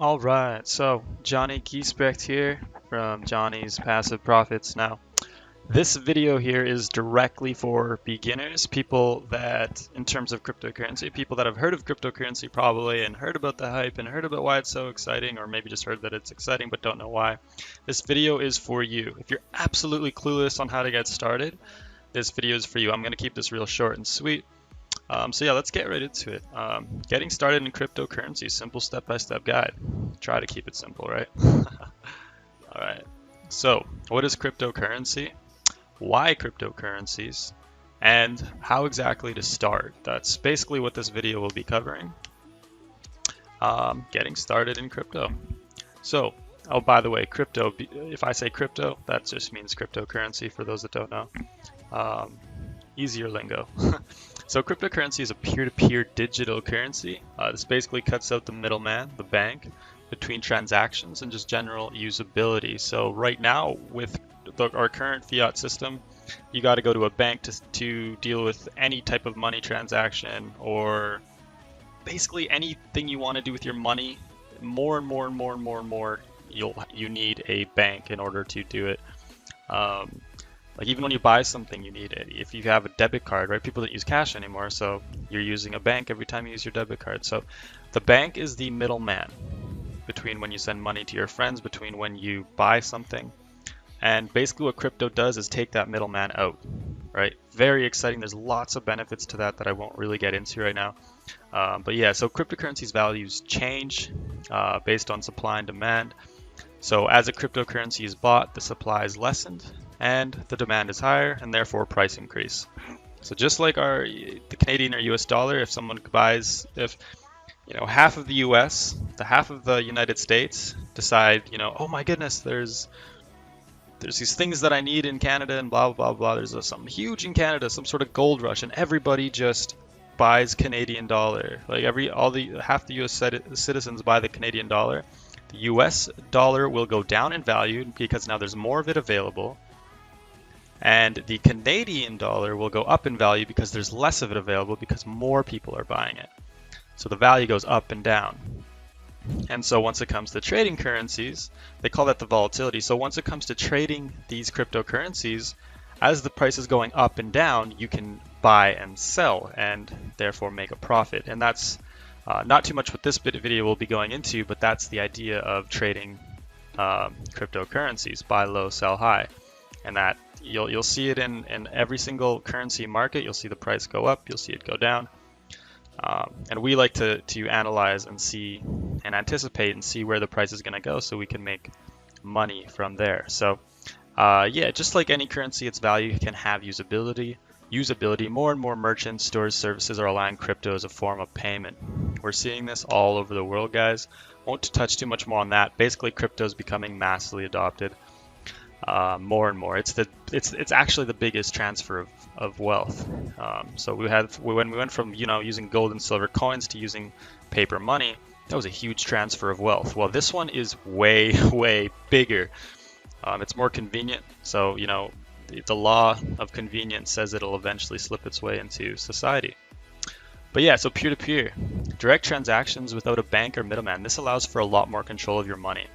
All right, so Johnny Giesbrecht here from Johnny's Passive Profits. Now, this video here is directly for beginners, people that, in terms of cryptocurrency, people that have heard of cryptocurrency probably and heard about the hype and heard about why it's so exciting, or maybe just heard that it's exciting but don't know why. This video is for you. If you're absolutely clueless on how to get started, this video is for you. I'm going to keep this real short and sweet. So yeah, let's get right into it. Getting started in cryptocurrency, simple step-by-step guide. Try to keep it simple, right? All right. So, what is cryptocurrency? Why cryptocurrencies? And how exactly to start? That's basically what this video will be covering. Getting started in crypto. So, oh, by the way, crypto, if I say crypto, that just means cryptocurrency for those that don't know. Easier lingo. So cryptocurrency is a peer-to-peer digital currency. This basically cuts out the middleman, the bank, between transactions and just general usability. So right now, with our current fiat system, you got to go to a bank to deal with any type of money transaction or basically anything you want to do with your money. More and more and more and more and more, you need a bank in order to do it. Like even when you buy something, you need it. If you have a debit card, right? People don't use cash anymore, so you're using a bank every time you use your debit card. So the bank is the middleman between when you send money to your friends, between when you buy something. And basically what crypto does is take that middleman out, right? Very exciting. There's lots of benefits to that I won't really get into right now. But yeah, so cryptocurrency's values change based on supply and demand. So as a cryptocurrency is bought, the supply is lessened and the demand is higher and therefore price increase. So just like the Canadian or US dollar, if someone buys, if half of the US, the half of the United States decide, oh my goodness, there's these things that I need in Canada and blah blah blah. There's something huge in Canada, some sort of gold rush, and everybody just buys Canadian dollar. Like half the US citizens buy the Canadian dollar. The US dollar will go down in value because now there's more of it available. And the Canadian dollar will go up in value because there's less of it available because more people are buying it. So the value goes up and down. And so once it comes to trading currencies, they call that the volatility. So once it comes to trading these cryptocurrencies, as the price is going up and down, you can buy and sell and therefore make a profit. And that's not too much what this video will be going into, but that's the idea of trading cryptocurrencies, buy low, sell high. And that you'll see it in every single currency market. You'll see the price go up, you'll see it go down. And we like to analyze and see and anticipate and see where the price is going to go so we can make money from there. So yeah, just like any currency, its value can have usability. More and more merchants, stores, services are allowing crypto as a form of payment. We're seeing this all over the world, guys. Won't touch too much more on that. Basically, crypto is becoming massively adopted. More and more. It's actually the biggest transfer of wealth. So when we went from using gold and silver coins to using paper money, that was a huge transfer of wealth. Well, this one is way way bigger. It's more convenient. So the law of convenience says it'll eventually slip its way into society. But yeah, so peer-to-peer, direct transactions without a bank or middleman. This allows for a lot more control of your money.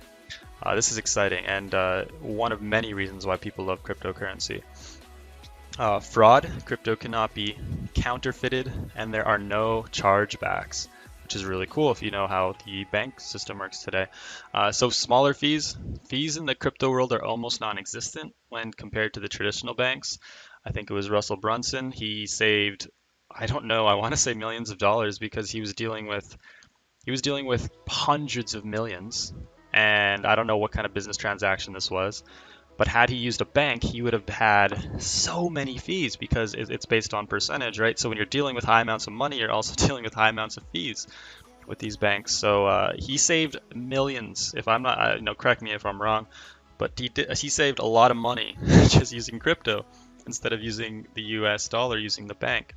This is exciting and one of many reasons why people love cryptocurrency. Fraud, crypto cannot be counterfeited and there are no chargebacks, which is really cool if you know how the bank system works today. So smaller fees in the crypto world are almost non-existent when compared to the traditional banks. I think it was Russell Brunson. He saved, I don't know, I want to say millions of dollars because he was dealing with hundreds of millions. And I don't know what kind of business transaction this was, but had he used a bank, he would have had so many fees because it's based on percentage, right? So when you're dealing with high amounts of money, you're also dealing with high amounts of fees with these banks. So he saved millions. If I'm not, correct me if I'm wrong, but he saved a lot of money just using crypto instead of using the US dollar, using the bank.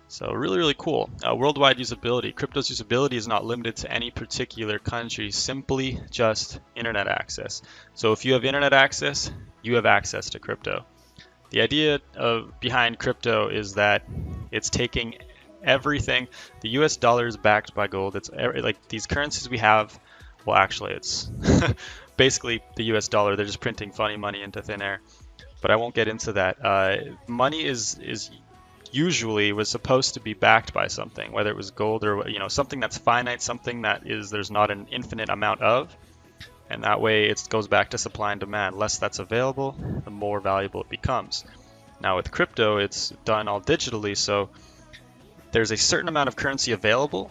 So really, really cool. Worldwide usability. Crypto's usability is not limited to any particular country, simply just internet access. So if you have internet access, you have access to crypto. The idea behind crypto is that it's taking everything. The US dollar is backed by gold. It's like these currencies we have well, actually, it's basically the US dollar. They're just printing funny money into thin air. But I won't get into that. Money is usually was supposed to be backed by something, whether it was gold or something that's finite, something that there's not an infinite amount of, and that way it goes back to supply and demand. Less that's available, the more valuable it becomes. Now with crypto, it's done all digitally, so there's a certain amount of currency available,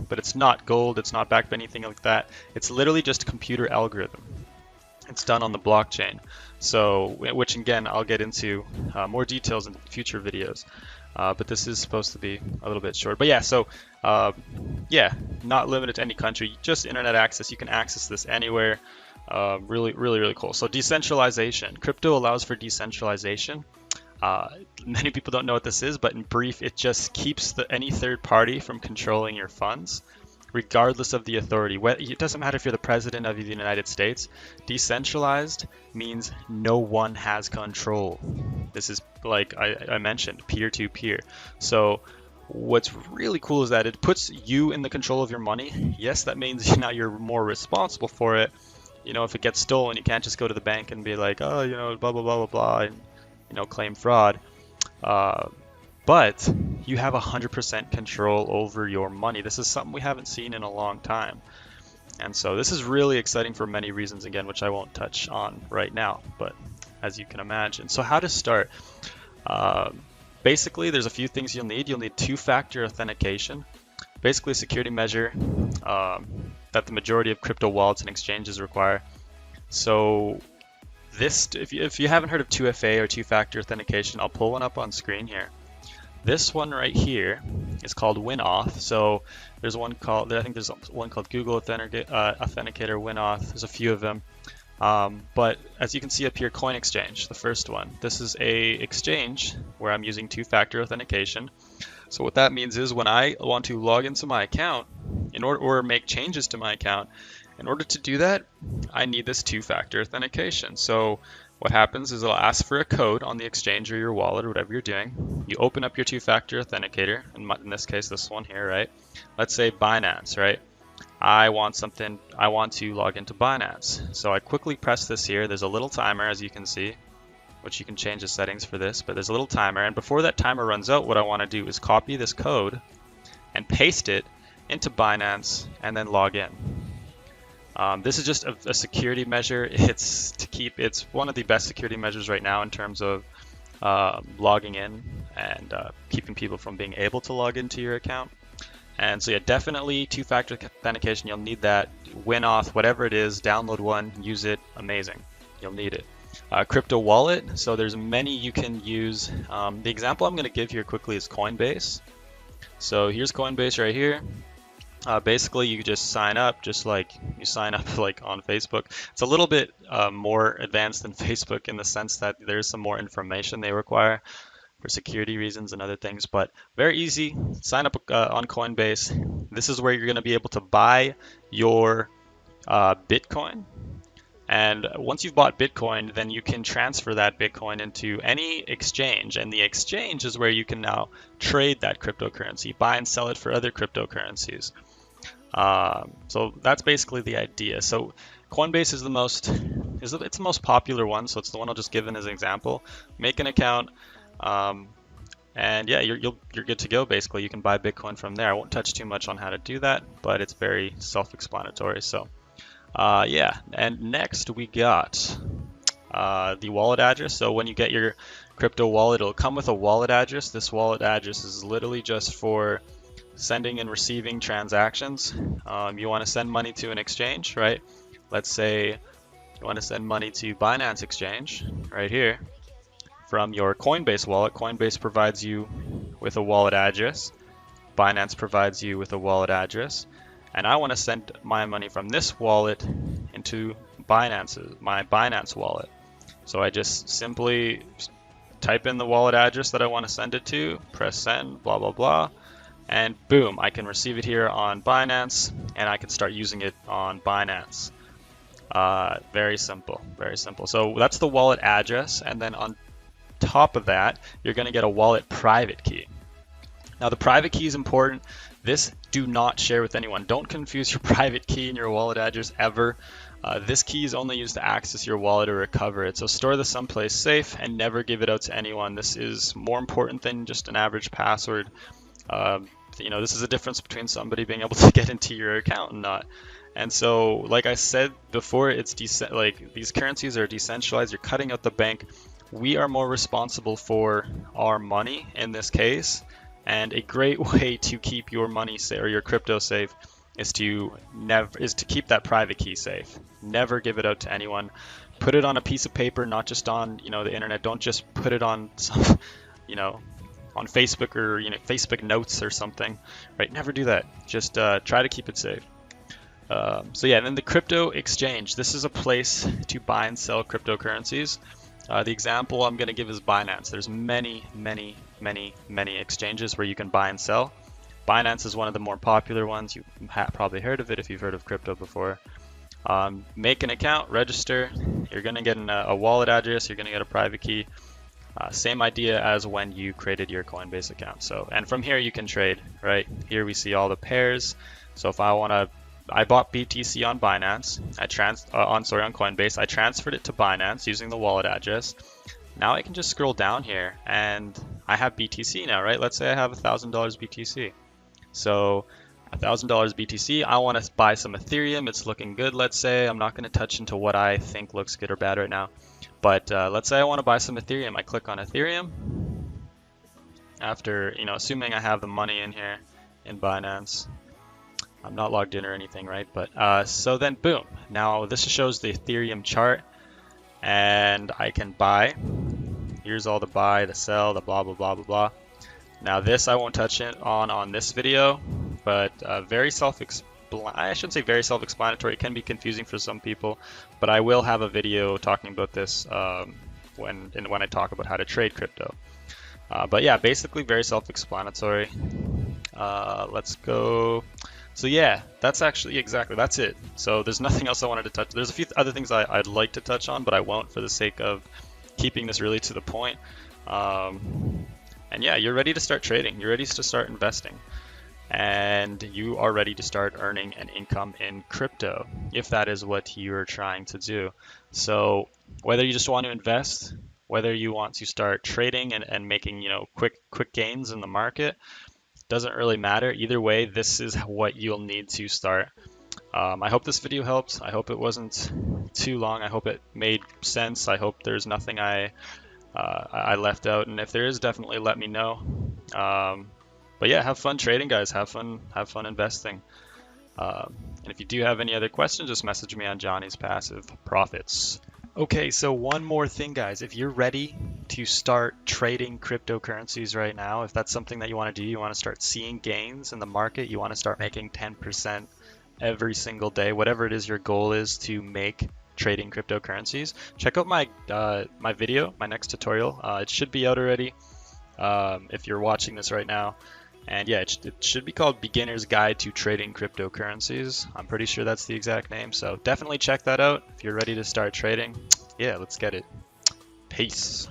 but it's not gold, it's not backed by anything like that. It's literally just a computer algorithm. It's done on the blockchain. So, which again, I'll get into more details in future videos. But this is supposed to be a little bit short. But yeah, so yeah, not limited to any country, just internet access. You can access this anywhere. Really, really, really cool. So decentralization. Crypto allows for decentralization. Many people don't know what this is, but in brief, it just keeps any third party from controlling your funds, regardless of the authority. It doesn't matter if you're the president of the United States. Decentralized means no one has control. This is, like I mentioned, peer-to-peer. So what's really cool is that it puts you in the control of your money. Yes, that means now you're more responsible for it. If it gets stolen, you can't just go to the bank and be like, oh, blah, blah, blah, blah, blah, and, claim fraud. But you have 100% control over your money. This is something we haven't seen in a long time. And so this is really exciting for many reasons, again, which I won't touch on right now, but as you can imagine. So how to start? Basically, there's a few things you'll need. You'll need two-factor authentication, basically a security measure that the majority of crypto wallets and exchanges require. So this, if you haven't heard of 2FA or two-factor authentication, I'll pull one up on screen here. This one right here is called WinAuth. So there's one called, I think there's one called Google Authenticator, WinAuth. There's a few of them. But as you can see up here, Coin Exchange, the first one. This is a exchange where I'm using two-factor authentication. So what that means is when I want to log into my account or make changes to my account, in order to do that, I need this two-factor authentication. So what happens is it'll ask for a code on the exchange or your wallet or whatever you're doing. You open up your two-factor authenticator, in this case, this one here, right? Let's say Binance, right? I want to log into Binance. So I quickly press this here. There's a little timer, as you can see, which you can change the settings for this, but there's a little timer. And before that timer runs out, what I want to do is copy this code and paste it into Binance and then log in. This is just a security measure. It's one of the best security measures right now in terms of logging in and keeping people from being able to log into your account. And so yeah, definitely two-factor authentication. You'll need that. WinAuth, whatever it is, download one, use it. Amazing. You'll need it. Crypto wallet. So there's many you can use. The example I'm going to give here quickly is Coinbase. So here's Coinbase right here. Basically, you just sign up, just like you sign up like on Facebook. It's a little bit more advanced than Facebook in the sense that there's some more information they require for security reasons and other things, but very easy. Sign up on Coinbase. This is where you're going to be able to buy your Bitcoin. And once you've bought Bitcoin, then you can transfer that Bitcoin into any exchange. And the exchange is where you can now trade that cryptocurrency, buy and sell it for other cryptocurrencies. So that's basically the idea. So Coinbase is it's the most popular one. So it's the one I'll just give in as an example. Make an account. And yeah, you're good to go. Basically, you can buy Bitcoin from there. I won't touch too much on how to do that, but it's very self-explanatory. So yeah, and next we got the wallet address. So when you get your crypto wallet, it'll come with a wallet address. This wallet address is literally just for sending and receiving transactions. You want to send money to an exchange, right? Let's say you want to send money to Binance Exchange right here. From your Coinbase wallet, Coinbase provides you with a wallet address. Binance provides you with a wallet address. And I want to send my money from this wallet into my Binance wallet. So I just simply type in the wallet address that I want to send it to, press send, blah, blah, blah. And boom, I can receive it here on Binance and I can start using it on Binance. Very simple, very simple. So that's the wallet address. And then on top of that, you're going to get a wallet private key. Now the private key is important This do not share with anyone. Don't confuse your private key and your wallet address ever. This key is only used to access your wallet or recover it. So store this someplace safe and never give it out to anyone. This is more important than just an average password. This is a difference between somebody being able to get into your account and not. And so, like I said before, these currencies are decentralized. You're cutting out the bank. We are more responsible for our money in this case. And a great way to keep your money safe or your crypto safe is to keep that private key safe. Never give it out to anyone. Put it on a piece of paper, not just on the internet. Don't just put it on some on Facebook or Facebook notes or something, right? Never do that. Just try to keep it safe. So yeah, and then the crypto exchange. This is a place to buy and sell cryptocurrencies. The example I'm going to give is Binance. There's many exchanges where you can buy and sell. Binance is one of the more popular ones. You've probably heard of it if you've heard of crypto before. Make an account, register. You're going to get a wallet address. You're going to get a private key. Same idea as when you created your Coinbase account. And from here you can trade, right? Here we see all the pairs. So if I bought BTC on Binance. On Coinbase. I transferred it to Binance using the wallet address. Now I can just scroll down here and I have BTC now, right? Let's say I have $1,000 BTC. So $1,000 BTC. I want to buy some Ethereum. It's looking good. Let's say I'm not going to touch into what I think looks good or bad right now. But let's say I want to buy some Ethereum. I click on Ethereum. After, assuming I have the money in here in Binance. I'm not logged in or anything, right? But so then boom. Now this shows the Ethereum chart and I can buy. Here's all the buy, the sell, the blah, blah, blah, blah, blah. Now this I won't touch it on this video, but very I shouldn't say very self-explanatory. It can be confusing for some people, but I will have a video talking about this when I talk about how to trade crypto. But yeah, basically very self-explanatory. Let's go. So yeah, that's it. So there's nothing else I wanted to touch. There's a few other things I'd like to touch on, but I won't for the sake of keeping this really to the point. And yeah, you're ready to start trading. You're ready to start investing. And you are ready to start earning an income in crypto, if that is what you're trying to do. So whether you just want to invest, whether you want to start trading and making quick gains in the market, doesn't really matter. Either way, this is what you'll need to start. I hope this video helped. I hope it wasn't too long. I hope it made sense. I hope there's nothing I left out, and if there is, definitely let me know. But yeah, have fun trading, guys. Have fun investing. And if you do have any other questions, just message me on Jonnys Passive Profits. Okay, so one more thing, guys. If you're ready to start trading cryptocurrencies right now, if that's something that you want to do, you want to start seeing gains in the market, you want to start making 10% every single day, whatever it is your goal is to make trading cryptocurrencies, check out my video, my next tutorial. It should be out already if you're watching this right now. And yeah, it should be called Beginner's Guide to Trading Cryptocurrencies. I'm pretty sure that's the exact name. So definitely check that out if you're ready to start trading. Yeah, let's get it. Peace.